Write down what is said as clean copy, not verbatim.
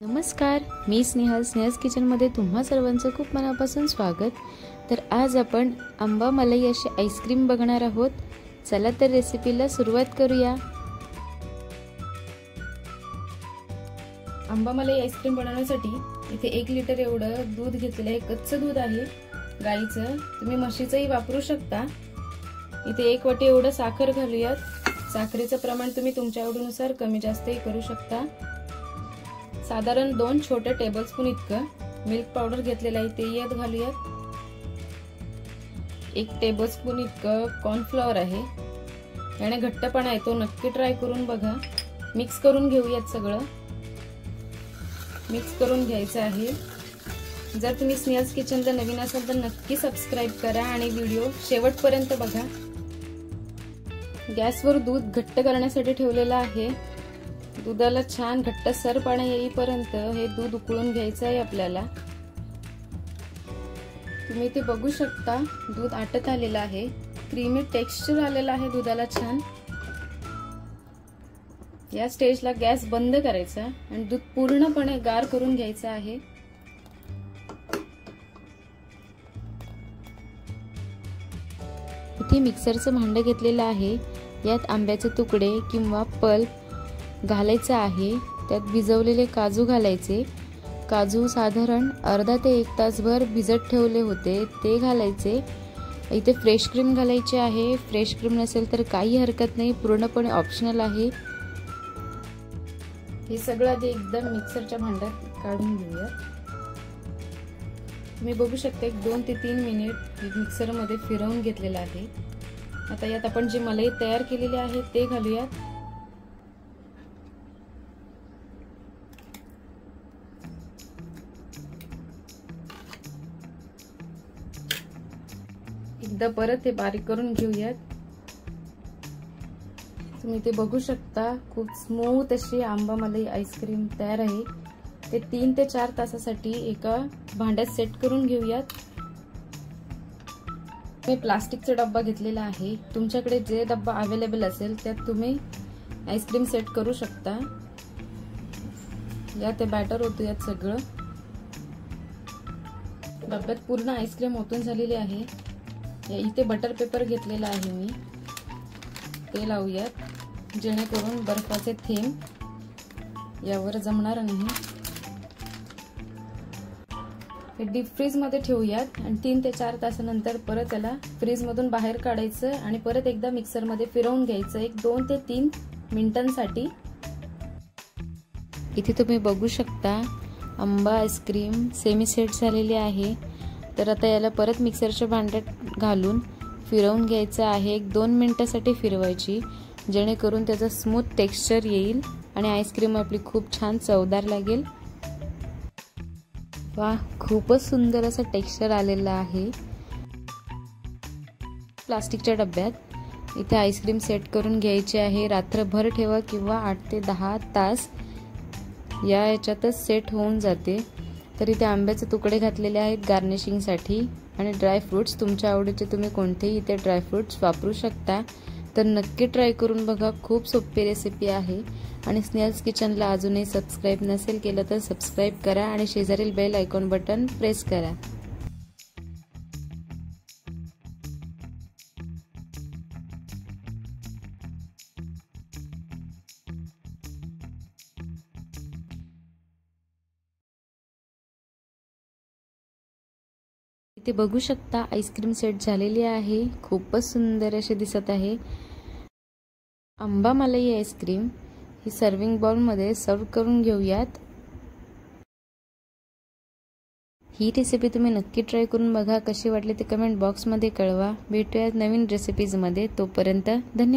नमस्कार, मी स्नेहस किचनमध्ये तुम्हा सर्वांचं खूप मनापासून स्वागत। तर आज आपण आंबा मलाई अशी आईस्क्रीम बघणार आहोत। चला तर रेसिपीला सुरुवात करूया। आंबा मलाई आईस्क्रीम बनवण्यासाठी इथे 1 लिटर एवढं दूध घेतलेलं आहे। कच्चं दूध आहे गाईचं, तुम्ही म्हशीचंही वापरू शकता। इथे 1 वाटी एवढं साखर घालूयात। साखरेचं प्रमाण तुम्ही तुमच्या आवडीनुसार कमी जास्तही करू शकता। साधारण 2 छोटे टेबलस्पून इतकं मिल्क पावडर घेतलेलं आहे ते यात घालूयात। 1 टेबलस्पून इतकं कॉर्नफ्लॉवर आहे, याने घट्टपणा येतो, नक्की ट्राय करून बघा। मिक्स करून घेऊयात, सगळं मिक्स करून घ्यायचं आहे। जर तुम्ही स्नेहस किचनला नवीन असाल तर नक्की सबस्क्राइब करा आणि व्हिडिओ शेवटपर्यंत बघा। गॅसवर दूध घट्ट करण्यासाठी ठेवलेलं आहे। दुधाला छान घट्टसरपणा येईपर्यंत हे दूध उकळून घ्यायचं आहे आपल्याला। तुम्ही ते बघू शकता, दूध आटत आलेलं आहे, क्रीमी टेक्स्चर आलेलं आहे दुधाला छान। या स्टेजला गॅस बंद करायचा आणि दूध पूर्णपणे गार करून घ्यायचं आहे। इथे मिक्सरचं भांडं घेतलेलं आहे, यात आंब्याचे तुकडे किंवा पल्प घालायचं आहे। त्यात भिजवलेले काजू घालायचे। काजू साधारण अर्धा ते 1 तासभर भिजत ठेवले होते ते घालायचे। इथे फ्रेश क्रीम घालायची आहे। फ्रेश क्रीम नसेल तर काही हरकत नाही, पूर्णपणे ऑप्शनल आहे। हे सगळं आधी एकदम मिक्सरच्या भांड्यात काढून घेऊया। तुम्ही बघू शकता 2 ते 3 मिनिट मिक्सर मध्ये फिरवून घेतलेलं आहे। आता यात आपण जी मलाई तयार केलेली आहे ते घालूयात। एकदा परत हे बारीक करून घेऊयात। तुम्ही ते बघू शकता, खूप स्मूथ अशी आंबा मलाई आईस्क्रीम तयार आहे। ते 3 ते 4 तासासाठी एका भांड्यात सेट करून घेऊयात। मी प्लास्टिकचा डब्बा घेतलेला आहे, तुमच्याकडे जे डब्बा अवेलेबल असेल त्यात तुम्ही आईस्क्रीम सेट करू शकता। यात ते बॅटर होतं, यात सगळं डब्यात पूर्ण आईस्क्रीम ओतून झालेली आहे। इथे बटर पेपर घेतलेला आहे मी, ते लावूयात जेणेकरून बर्फाचे थेंब यावर जमणार नाही। हे डीप फ्रीज मध्ये ठेवूयात आणि 3 ते 4 तासानंतर परत त्याला फ्रीज मधून बाहेर काढायचं आणि परत एकदा मिक्सर मध्ये फिरवून घ्यायचं 2 ते 3 मिनिटांसाठी। इथे तुम्ही बघू शकता आंबा आईस्क्रीम सेमी सेट झालेली आहे। तर आता याला परत मिक्सरच्या भांड्यात घालून फिरवून घ्यायचं आहे। 1-2 मिनिटांसाठी फिरवायची, जेणेकरून त्याचा स्मूथ टेक्स्चर येईल आणि आईस्क्रीम आपली खूप छान चवदार लागेल। वाह, खूपच सुंदर असं टेक्स्चर आलेलं आहे। प्लास्टिकच्या डब्यात इथे आईस्क्रीम सेट करून घ्यायची आहे। रात्रभर ठेवा किंवा 8 ते 10 तास याच्यातच सेट होऊन जाते। तर इथे आंब्याचे तुकडे घातलेले आहेत गार्निशिंगसाठी आणि ड्राय फ्रूट्स तुमच्या आवडीचे तुम्ही कोणतेही इथे ड्राय फ्रूट्स वापरू शकता। तर नक्की ट्राय करून बघा, खूप सोपी रेसिपी आहे। आणि स्नेहस किचनला अजूनही सबस्क्राइब नसेल केलं तर सबस्क्राइब करा आणि शेजारील बेल आयकॉन बटन प्रेस करा। इथे बघू शकता आईस्क्रीम सेट झालेली आहे, खूपच सुंदर असे दिसत आहे। आंबा मलाई आईस्क्रीम ही सर्विंग बाउल मध्ये सर्व करून घेऊयात। ही रेसिपी तुम्ही नक्की ट्राय करून बघा, कशी वाटली ते कमेंट बॉक्स मध्ये कळवा। भेटूयात नवीन रेसिपीज मध्ये, तोपर्यंत धन्यवाद।